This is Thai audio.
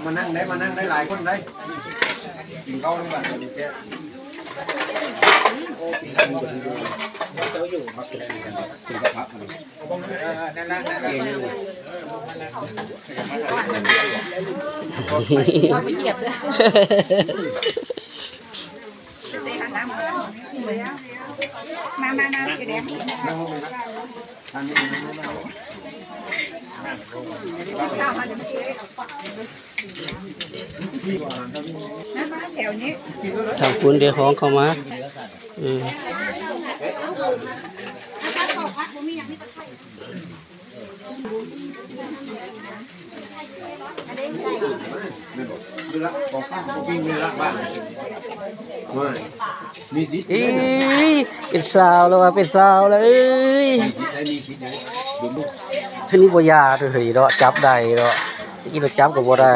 มานั่งได้หลายคนได้กินข้าวทั้งวันแกเจ้าอยู่มากินอะไรกันกินกระเพาะมันนั่นไปเหยียบเลยมาจะแดงทางคุณเดี๋ยวของเข้ามาเป็นสาวแล้วเป็นสาวแล้วทีนี้บ่ยาเลยเนาะจับได้เนาะที่เราจับก็บ่ได้